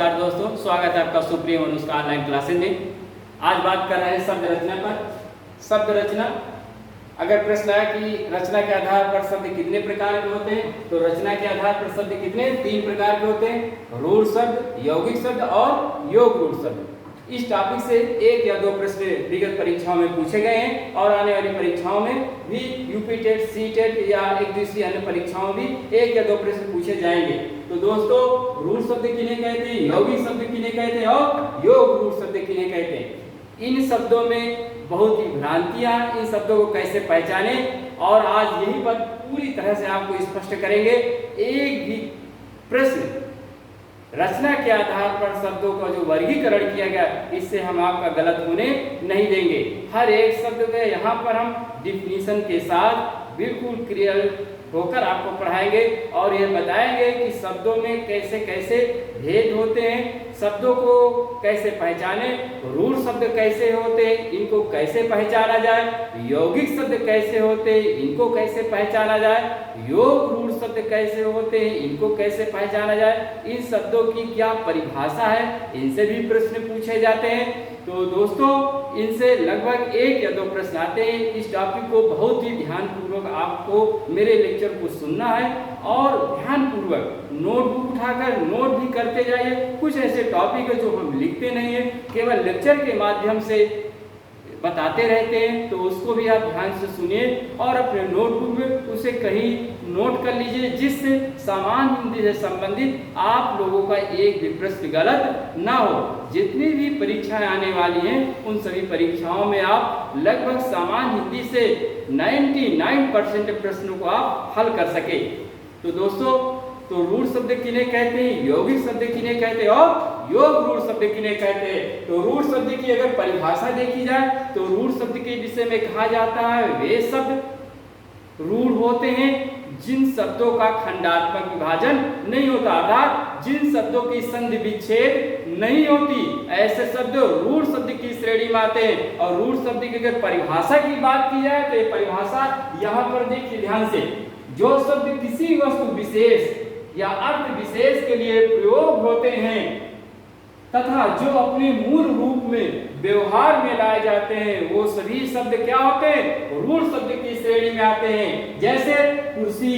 नमस्कार दोस्तों, स्वागत है आपका सुप्रिय मनुष्का ऑनलाइन क्लासेज में। आज बात कर रहे हैं शब्द रचना पर। शब्द रचना, अगर प्रश्न आया कि रचना के आधार पर शब्द कितने प्रकार के होते हैं, तो रचना के आधार पर शब्द कितने 3 प्रकार के होते हैं, रूढ़ शब्द, यौगिक शब्द और योग रूढ़ शब्द। इस टॉपिक से 1 या 2 प्रश्न विगत परीक्षाओं में पूछे गए हैं और आने वाली परीक्षाओं में भी यूपी टेट, सी टेट या एक दूसरी अन्य परीक्षाओं में भी 1 या 2 प्रश्न पूछे जाएंगे। तो दोस्तों, रूढ़ शब्द किन्हें कहते हैं, यौगिक शब्द किन्हें कहते हैं और योग रूढ़ शब्द किन्हें कहते हैं। इन शब्दों में बहुत ही भ्रांतियां, इन शब्दों को कैसे पहचाने, और आज यहीं पर पूरी तरह से आपको स्पष्ट करेंगे। एक भी प्रश्न रचना के आधार पर शब्दों का जो वर्गीकरण किया गया, इससे हम आपका गलत होने नहीं देंगे। हर एक शब्द में यहाँ पर हम डिफिनीशन के साथ बिल्कुल क्लियर होकर आपको पढ़ाएंगे और ये बताएंगे कि शब्दों में कैसे कैसे भेद होते हैं, शब्दों को कैसे पहचाने, रूढ़ शब्द कैसे होते हैं, इनको कैसे पहचाना जाए, यौगिक शब्द कैसे होते हैं, इनको कैसे पहचाना जाए, योग रूढ़ शब्द कैसे होते हैं, इनको कैसे पहचाना जाए, इन शब्दों की क्या परिभाषा है, इनसे भी प्रश्न पूछे जाते हैं। तो दोस्तों, इनसे लगभग 1 या 2 प्रश्न आते हैं। इस टॉपिक को बहुत ही ध्यानपूर्वक आपको मेरे लेक्चर को सुनना है और ध्यानपूर्वक नोटबुक उठाकर नोट भी करते जाइए। कुछ ऐसे टॉपिक है जो हम लिखते नहीं है, केवल लेक्चर के माध्यम से बताते रहते हैं, तो उसको भी आप ध्यान से सुनिए और अपने नोटबुक में उसे कहीं नोट कर लीजिए, जिससे सामान्य हिंदी से संबंधित आप लोगों का एक भी प्रश्न गलत ना हो। जितनी भी परीक्षाएं आने वाली हैं, उन सभी परीक्षाओं में आप लगभग सामान्य हिंदी से 99% प्रश्नों को आप हल कर सके। तो दोस्तों, तो रूढ़ शब्द किन्हें कहते हैं, यौगिक शब्द किन्हें कहते हैं और योग रूढ़ शब्द किन्हें कहते हैं। तो रूढ़ शब्द की अगर परिभाषा देखी जाए, तो रूढ़ शब्द के विषय में कहा जाता है वे शब्द रूढ़ होते हैं जिन शब्दों का खंडात्मक विभाजन नहीं होता, अर्थात जिन शब्दों की संधि विच्छेद नहीं होती, ऐसे शब्द रूढ़ शब्द की श्रेणी में आते हैं। और रूढ़ शब्द की अगर परिभाषा की बात की जाए, तो ये परिभाषा यहाँ पर देखिए ध्यान से, जो शब्द किसी वस्तु विशेष या अर्थ विशेष के लिए प्रयोग होते हैं तथा जो अपने मूल रूप में व्यवहार में लाए जाते हैं, वो सभी शब्द क्या होते हैं, रूढ़ शब्द की श्रेणी में आते हैं। जैसे कुर्सी,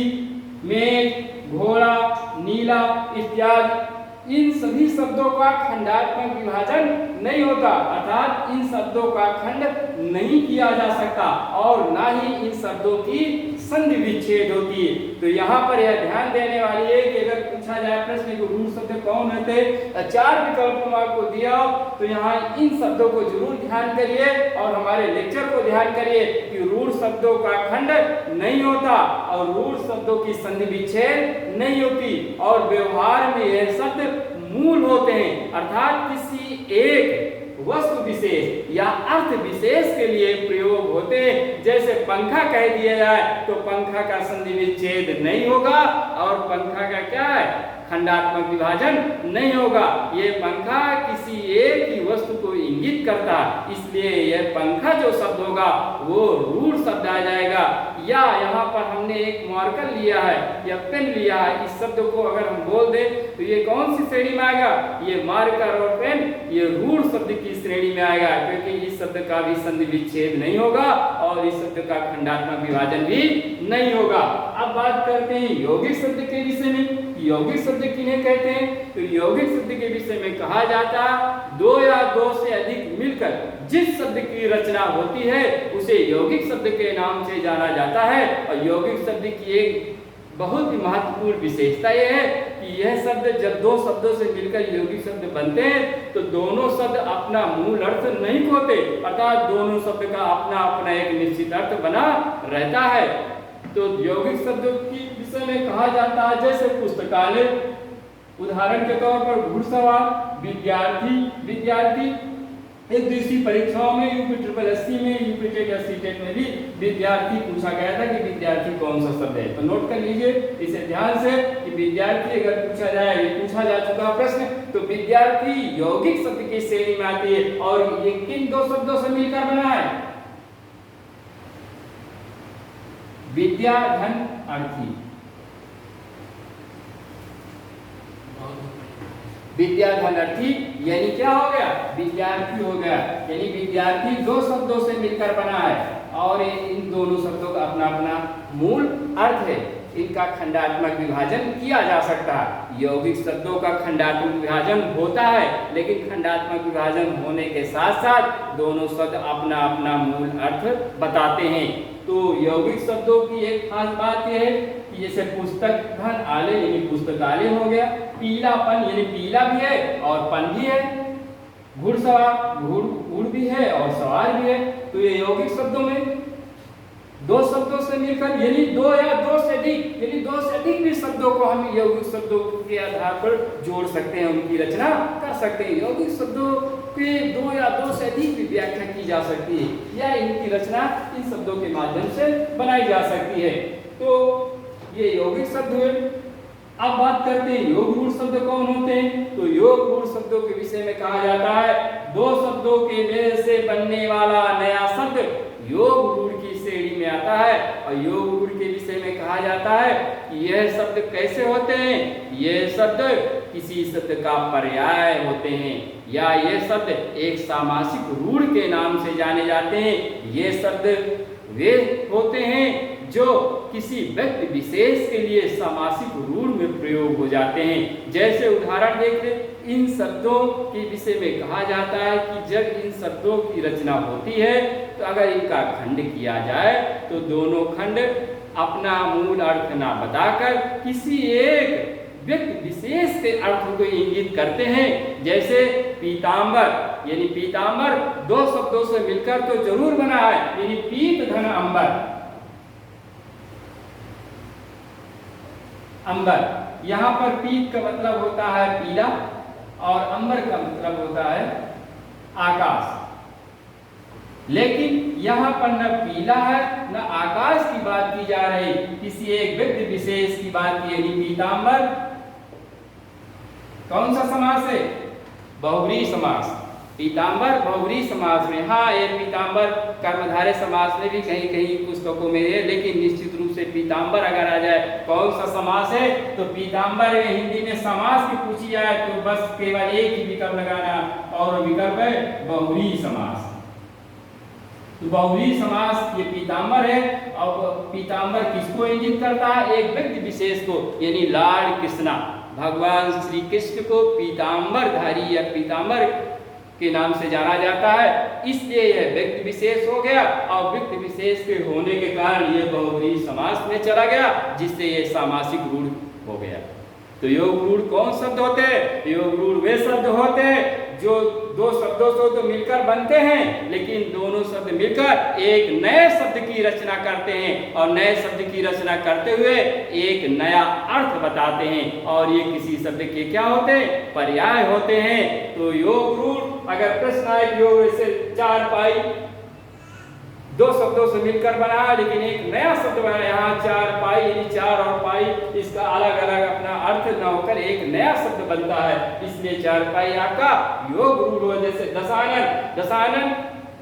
मेज, घोड़ा, नीला इत्यादि। इन सभी शब्दों का खंडात्मक विभाजन नहीं होता, अर्थात इन शब्दों का खंड नहीं किया जा सकता और ना ही इन शब्दों की संधि विच्छेद होती है। तो यहाँ पर यह ध्यान देने वाली है कि अगर पूछा जाए प्रश्न को रूढ़ शब्द कौन होते हैं, 4 विकल्पों में आपको दिया हो, तो यहाँ इन शब्दों को जरूर ध्यान करिए और हमारे लेक्चर को ध्यान करिए कि रूढ़ शब्दों का खंड नहीं होता और रूढ़ शब्दों की संधि विच्छेद नहीं होती और व्यवहार में यह शब्द मूल होते हैं, अर्थात किसी एक वस्तु विशेष या अर्थ विशेष के लिए प्रयोग होते हैं। जैसे पंखा कह दिया जाए, तो पंखा का संधि विच्छेद नहीं होगा और पंखा का क्या है, खंडात्मक विभाजन नहीं होगा। ये पंखा किसी एक ही वस्तु को इंगित करता, इसलिए यह पंखा जो शब्द होगा वो रूढ़ शब्द आ जाएगा। या यहाँ पर हमने एक मार्कर लिया है या पेन लिया है, इस शब्द को अगर हम बोल दें तो ये कौन सी श्रेणी में आएगा, ये मार्कर और पेन ये रूढ़ शब्द की श्रेणी में आएगा, क्योंकि इस शब्द का भी संधि विच्छेद नहीं होगा और इस शब्द का खंडात्मक विभाजन भी नहीं होगा। अब बात करते हैं यौगिक शब्द के विषय में। यौगिक शब्द किन्हें कहते हैं, तो यौगिक शब्द के विषय में कहा जाता है 2 या 2 से अधिक मिलकर जिस शब्द की रचना होती है उसे यौगिक शब्द के नाम से जाना जाता है। और यौगिक शब्द की एक बहुत ही महत्वपूर्ण विशेषता यह है कि यह शब्द जब 2 शब्दों से मिलकर यौगिक शब्द बनते हैं, तो दोनों शब्द अपना मूल अर्थ नहीं खोते, अर्थात दोनों शब्द का अपना अपना एक निश्चित अर्थ बना रहता है। तो यौगिक शब्दों की विषय में कहा जाता है जैसे पुस्तकालय, उदाहरण के तौर पर घुड़सवार, विद्यार्थी। एक दूसरी परीक्षाओं में यूपी ट्रिपल एससी में, यूपी टेट या सी टेट में भी विद्यार्थी पूछा गया था कि विद्यार्थी कौन सा शब्द है। तो नोट कर लीजिए इसे ध्यान से कि विद्यार्थी अगर पूछा जाए, ये पूछा जा चुका प्रश्न, तो विद्यार्थी यौगिक शब्द की श्रेणी में आती है। और ये किन 2 शब्दों से मिलकर बना है, विद्या धन अर्थी। विद्याधनर्थी यानी क्या हो गया? विद्यार्थी हो गया। यानी विद्यार्थी दो शब्दों से मिलकर बना है और इन दोनों शब्दों का अपना अपना मूल अर्थ है। इनका खंडात्मक विभाजन किया जा सकता है। यौगिक शब्दों का खंडात्मक विभाजन होता है, लेकिन खंडात्मक विभाजन होने के साथ साथ दोनों शब्द अपना अपना मूल अर्थ बताते हैं। तो यौगिक शब्दों की एक खास बात यह है कि जैसे पुस्तक धन आलय यानी पुस्तकालय हो गया, पीलापन यानी पीला भी है और पन भी है, घुड़सवार घुड़ भी है और सवार भी है। तो ये यौगिक शब्दों में दो शब्दों से मिलकर यानी दो या दो से अधिक यानी दो से अधिक भी शब्दों को हम यौगिक शब्दों के आधार पर जोड़ सकते हैं, उनकी रचना कर सकते हैं। यौगिक शब्दों के दो या दो से अधिक भी व्याख्या की जा सकती है या इनकी रचना इन शब्दों के माध्यम से बनाई जा सकती है। तो ये यौगिक शब्द हुए। अब बात करते हैं योग रूढ़ शब्द कौन होते हैं। तो योग रूढ़ शब्दों के विषय में कहा जाता है दो शब्दों के मेल से बनने वाला नया शब्द योग रूढ़ की श्रेणी में आता है। और योग रूढ़ के विषय में कहा जाता है कि यह शब्द कैसे होते हैं। यह शब्द किसी शब्द का पर्याय होते हैं या यह शब्द एक सामासिक रूढ़ के नाम से जाने जाते हैं। ये शब्द वे होते हैं जो किसी व्यक्ति विशेष के लिए सामासिक रूढ़ में प्रयोग हो जाते हैं। जैसे उदाहरण देख ले, इन शब्दों के विषय में कहा जाता है कि जब इन शब्दों की रचना होती है तो अगर इनका खंड किया जाए तो दोनों खंड अपना मूल अर्थ ना बताकर किसी एक व्यक्ति विशेष के अर्थ को इंगित करते हैं। जैसे पीतांबर यानी पीतांबर दो शब्दों से मिलकर तो जरूर बना है, यानी पीत धन अंबर। अंबर यहाँ पर पीत का मतलब होता है पीला और अंबर का मतलब होता है आकाश। लेकिन यहाँ पर न पीला है न आकाश की बात की जा रही, किसी एक व्यक्ति विशेष की बात की। यानी पीतांबर कौन सा समास है? बहुव्रीहि समास। पीतांबर बहुव्रीहि समास में। हाँ, ये पीतांबर कर्मधारय समास में भी कहीं कहीं पुस्तकों में है, लेकिन निश्चित रूप से पीतांबर अगर आ जाए कौन सा समास है तो पीतांबर में हिंदी में समास की पूछी जाए तो बस केवल एक ही विकल्प लगाना और विकल्प है बहुव्रीहि समास। तो बहुव्रीहि समास ये पीतांबर है। और पीतांबर किसको इंगित करता है? एक व्यक्ति विशेष को, यानी लॉर्ड कृष्णा, भगवान श्री कृष्ण को पीतांबरधारी या पीतांबर के नाम से जाना जाता है। इसलिए यह व्यक्ति विशेष हो गया और व्यक्ति विशेष के होने के कारण यह बहुव्रीहि समास में चला गया, जिससे यह सामासिक रूढ़ हो गया। तो योग रूढ़ कौन शब्द होते हैं? योग रूढ़ वे शब्द होते हैं जो दो शब्दों से तो मिलकर बनते हैं, लेकिन दोनों शब्द मिलकर एक नए शब्द की रचना करते हैं और नए शब्द की रचना करते हुए एक नया अर्थ बताते हैं। और ये किसी शब्द के क्या होते हैं? पर्याय होते हैं। तो योग रूढ़ अगर प्रश्न आए योग से चार पाई दो शब्दों से मिलकर बना है, लेकिन एक नया शब्द बना यहाँ चार पाई यानी चार और पाई, इसका अलग अलग अपना अर्थ न होकर एक नया शब्द बनता है। इसलिए चार पाई आपका योग रूढ़ हो। जैसे दशानन, दशानन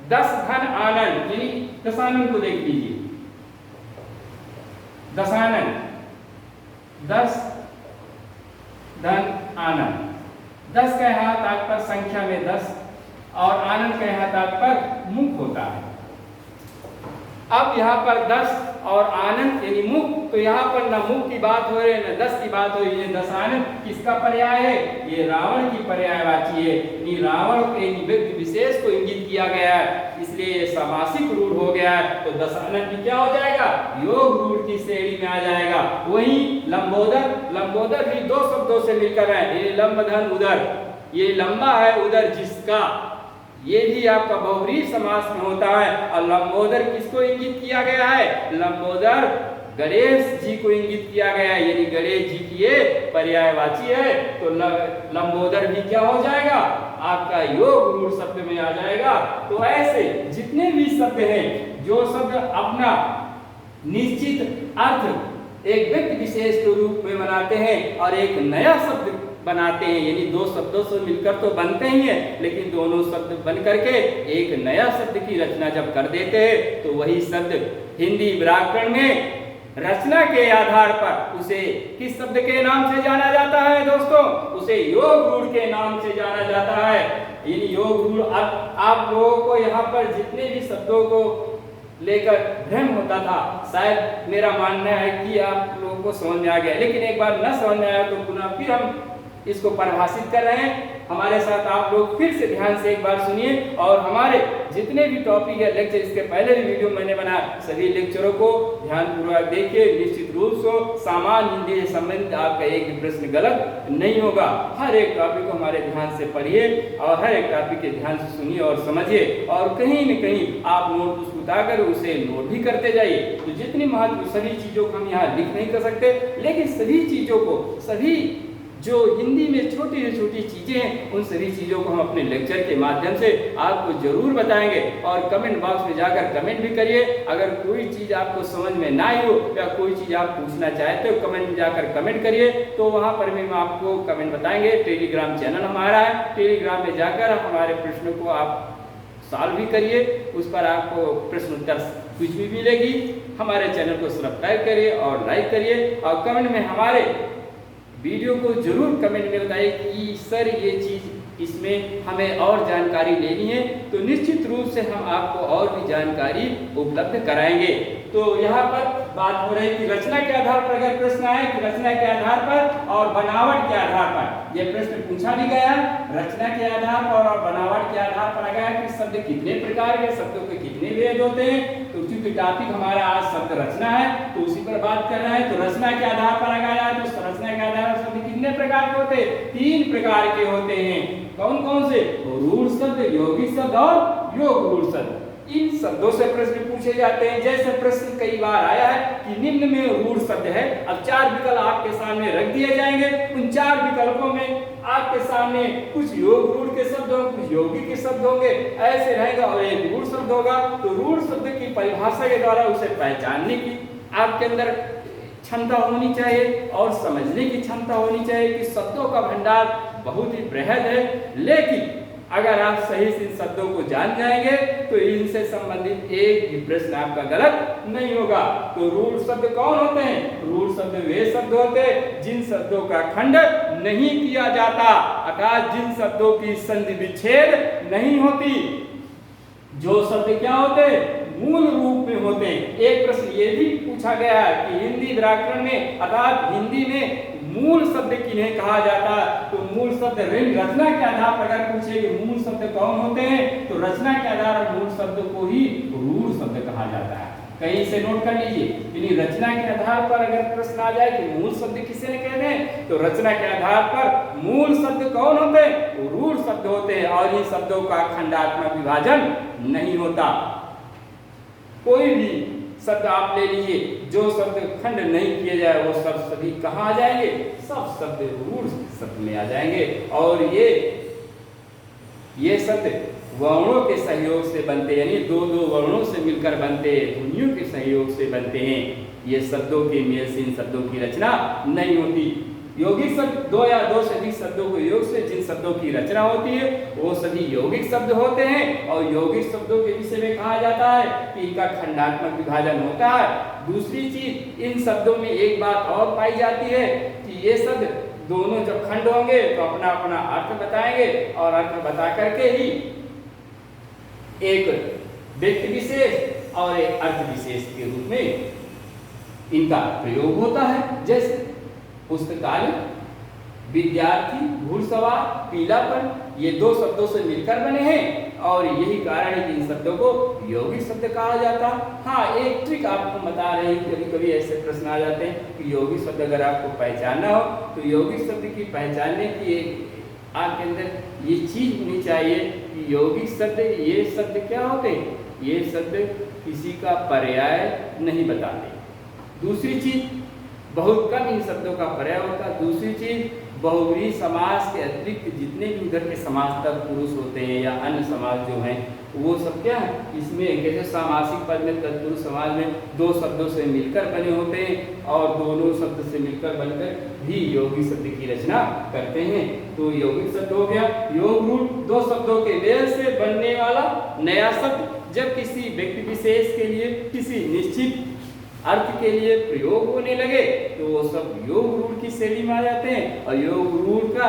दस धन आनंद, यानी दशानन को देख लीजिए। दशानन दस धन आनंद, दस का यहाँ तात्पर्य संख्या में 10 और आनंद का यहाँ तात्पर्य मुख होता है। अब यहाँ पर 10 और आनंद यानी मुख, तो यहाँ पर न मुख की बात हो रही है न 10 की बात हो रही है। दशानन किसका पर्याय है? ये रावण की पर्यायवाची है, यानी रावण के व्यक्ति विशेष को इंगित किया गया है, इसलिए ये सामासिक रूढ़ हो गया है। तो दशानन भी क्या हो जाएगा? योग रूढ़ की श्रेणी में आ जाएगा। वही लंबोदर, लंबोदर भी दो शब्दों से मिलकर है, ये लंब धन उदर, ये लंबा है उदर जिसका, ये भी आपका बहुव्रीहि समास में होता है। और लंबोदर किसको इंगित किया गया है? लंबोदर गणेश जी को इंगित किया गया है, यानी गणेश जी की ये पर्यायवाची है। तो लंबोदर भी क्या हो जाएगा? आपका योग रूढ़ शब्द में आ जाएगा। तो ऐसे जितने भी शब्द हैं, जो शब्द अपना निश्चित अर्थ एक व्यक्ति विशेष के रूप में बनाते हैं और एक नया शब्द बनाते हैं, यानी दो शब्दों से मिलकर तो बनते ही हैं, लेकिन दोनों शब्द बन करके एक नया शब्द की रचना जब कर देते हैं तो वही शब्द हिंदी व्याकरण में रचना के आधार पर उसे किस शब्द के नाम से जाना जाता है दोस्तों? उसे योग रूढ़ के नाम से जाना जाता है। इन योग रूढ़ आप लोगों को यहाँ पर जितने भी शब्दों को लेकर भ्रम होता था, शायद मेरा मानना है कि आप लोगों को समझ में आ गया, लेकिन एक बार न समझ में आया तो पुनः फिर हम इसको परिभाषित कर रहे हैं। हमारे साथ आप लोग फिर से ध्यान से एक बार सुनिए और हमारे जितने भी टॉपिक है लेक्चर, इसके पहले भी वीडियो मैंने बनाया, सभी लेक्चरों को ध्यानपूर्वक देखिए। निश्चित रूप से सामान्य हिंदी से संबंधित आपका एक भी प्रश्न गलत नहीं होगा। हर एक टॉपिक को हमारे ध्यान से पढ़िए और हर एक टॉपिक के ध्यान से सुनिए और समझिए, और कहीं न कहीं आप नोट उतारकर उसे नोट भी करते जाइए। तो जितनी महत्व सभी चीजों को हम यहाँ लिख नहीं कर सकते, लेकिन सभी चीजों को, सभी जो हिंदी में छोटी से छोटी चीजें हैं, उन सभी चीजों को हम अपने लेक्चर के माध्यम से आपको जरूर बताएंगे। और कमेंट बॉक्स में जाकर कमेंट भी करिए। अगर कोई चीज आपको समझ में ना आई हो या कोई चीज आप पूछना चाहते हो, कमेंट में जाकर कमेंट करिए, तो वहां पर भी हम आपको कमेंट बताएंगे। टेलीग्राम चैनल हमारा है, टेलीग्राम में जाकर हमारे प्रश्नों को आप सॉल्व भी करिए, उस पर आपको प्रश्न उत्तर कुछ भी मिलेगी। हमारे चैनल को सब्सक्राइब करिए और लाइक करिए, और कमेंट में हमारे वीडियो को जरूर कमेंट में बताइए कि सर ये चीज, इसमें हमें और जानकारी लेनी है, तो निश्चित रूप से हम आपको और भी जानकारी उपलब्ध कराएंगे। तो यहाँ पर बात हो रही है कि रचना के आधार पर अगर प्रश्न आए कि रचना के आधार पर और बनावट के आधार पर, यह प्रश्न पूछा भी गया। रचना के आधार पर और बनावट के आधार पर गया कि शब्द कितने प्रकार के, शब्दों के कितने भेद होते हैं। तो क्योंकि टॉपिक हमारा आज शब्द रचना है, तो उसी पर बात कर रहे हैं। तो रचना के आधार पर लगाया, तो रचना के आधार पर शब्द कितने प्रकार के होते हैं? 3 प्रकार के होते हैं। कौन कौन से? रूढ़ शब्द, यौगिक शब्द और योग रूढ़ शब्द। इन शब्दों से प्रश्न पूछे जाते हैं। जैसे प्रश्न कई बार आया है कि निम्न में रूढ़ शब्द है, अब 4 विकल्प आपके सामने रख दिए जाएंगे। उन 4 विकल्पों में आपके सामने कुछ योग रूढ़ के शब्द होंगे, कुछ यौगिक के शब्द होंगे, ऐसे रहेगा, और एक रूढ़ शब्द होगा। तो रूढ़ शब्द की परिभाषा के द्वारा उसे पहचानने की आपके अंदर क्षमता होनी चाहिए और समझने की क्षमता होनी चाहिए कि शब्दों का भंडार बहुत ही बृहद है। लेकिन अगर आप सही से इन शब्दों को जान जाएंगे तो इनसे संबंधित एक भी प्रश्न आपका गलत नहीं होगा। तो रूढ़ शब्द कौन होते हैं? रूढ़ शब्द वे शब्द होते हैं जिन शब्दों का खंड नहीं किया जाता, अर्थात जिन शब्दों की संधि विच्छेद नहीं होती। जो शब्द क्या होते हैं? मूल रूप में होते हैं। एक प्रश्न ये भी पूछा गया है कि हिंदी व्याकरण में, अर्थात हिंदी में मूल शब्द किन्हें कहा जाता है? तो मूल शब्द रचना के आधार पर अगर पूछे कि मूल शब्द कौन होते हैं, तो रचना के आधार पर मूल शब्द को ही रूढ़ शब्द कहा जाता है। कहीं से नोट कर लीजिए, यानी रचना के आधार पर अगर प्रश्न आ जाए कि मूल शब्द किसे कहते हैं, तो रचना के आधार पर मूल शब्द कौन होते हैं? वो रूढ़ शब्द होते हैं, और इन शब्दों का खंडात्मक विभाजन नहीं होता। कोई भी शब्द आप ले लीजिए, जो शब्द खंड नहीं किए जाए वो सब सभी कहाँ आ जाएंगे? सब शब्द रूढ़ शब्द में आ जाएंगे। और ये शब्द वर्णों के सहयोग से बनते, यानी 2-2 वर्णों से मिलकर बनते, ध्वनियों के सहयोग से बनते हैं। ये शब्दों के मेल से इन शब्दों की रचना नहीं होती। यौगिक शब्द 2 या 2 से अधिक शब्दों को योग से जिन शब्दों की रचना होती है वो सभी यौगिक शब्द होते हैं। और यौगिक शब्दों के विषय में कहा जाता है कि इनका खंडात्मक विभाजन होता है। दूसरी चीज, इन शब्दों में एक बात और पाई जाती है कि ये शब्द दोनों जब खंड होंगे तो अपना अपना अर्थ बताएंगे, और अर्थ बता करके ही एक व्यक्ति विशेष और एक अर्थ विशेष के रूप में इनका प्रयोग होता है। जैसे पुस्तकालय, विद्यार्थी, घुड़सवार, पीलापन, ये 2 शब्दों से मिलकर बने हैं, और यही कारण है कि इन शब्दों को यौगिक शब्द कहा जाता। हाँ, एक ट्रिक आपको बता रहे हैं, कभी कभी ऐसे प्रश्न आ जाते हैं कि यौगिक शब्द अगर आपको पहचानना हो तो यौगिक शब्द की पहचानने की एक आपके अंदर ये चीज होनी चाहिए कि यौगिक शब्द, ये शब्द क्या होते हैं? ये शब्द किसी का पर्याय नहीं बताते। दूसरी चीज, बहुत कम इन शब्दों का पर्याय होता है। दूसरी चीज, बहुव्रीहि समास के अतिरिक्त जितने भी उधर के समास तत्पुरुष होते हैं या अन्य समास जो हैं वो सब क्या है? इसमें जैसे सामासिक पद में तत्पुरुष समास में 2 शब्दों से मिलकर बने होते हैं, और दोनों शब्द से मिलकर बनकर भी यौगिक शब्द की रचना करते हैं। तो यौगिक शब्द हो गया। योग रूढ़ 2 शब्दों के मेल से बनने वाला नया शब्द, जब किसी व्यक्ति विशेष के लिए किसी निश्चित अर्थ के लिए प्रयोग होने लगे तो वो सब योग रूढ़ की शैली में आ जाते हैं, और योग रूढ़ का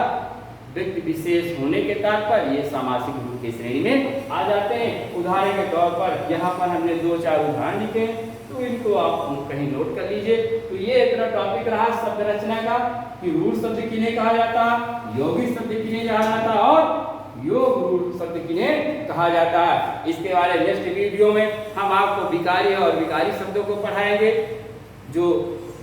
व्यक्ति विशेष होने के तात्पर्य ये सामासिक रूढ़ की श्रेणी में आ जाते हैं। उदाहरण के तौर पर यहाँ पर हमने 2-4 उदाहरण लिखे हैं, तो इनको आप कहीं नोट कर लीजिए। तो ये इतना टॉपिक रहा शब्द रचना का कि रूढ़ शब्द किन्हें कहा जाता, यौगिक शब्द किन्हें कहा जाता और योग रूढ़ शब्द किन्हें कहा जाता है। इसके बारे में नेक्स्ट वीडियो में हम आपको विकारी और विकारी शब्दों को पढ़ाएंगे, जो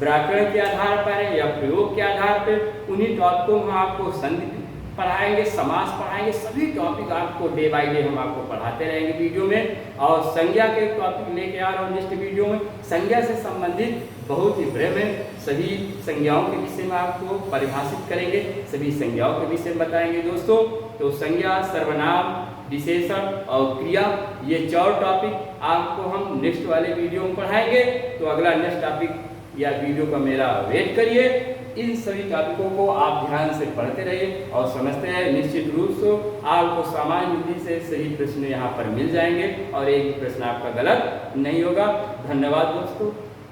व्याकरण के आधार पर है या प्रयोग के आधार पर। उन्हीं टॉपिकों में हम आपको संधि पढ़ाएंगे, समास पढ़ाएंगे, सभी टॉपिक आपको डे बाय डे हम आपको पढ़ाते रहेंगे वीडियो में। और संज्ञा के टॉपिक लेके आ रहा हूँ नेक्स्ट वीडियो में। संज्ञा से संबंधित बहुत ही ब्रेव है, सभी संज्ञाओं के विषय में आपको परिभाषित करेंगे, सभी संज्ञाओं के विषय में बताएंगे दोस्तों। तो संज्ञा, सर्वनाम, विशेषण और क्रिया, ये 4 टॉपिक आपको हम नेक्स्ट वाले वीडियो में पढ़ाएंगे। तो अगला नेक्स्ट टॉपिक या वीडियो का मेरा वेट करिए। इन सभी टॉपिकों को आप ध्यान से पढ़ते रहिए और समझते हैं। निश्चित रूप से आपको सामान्य हिंदी से सही प्रश्न यहाँ पर मिल जाएंगे और एक भी प्रश्न आपका गलत नहीं होगा। धन्यवाद दोस्तों।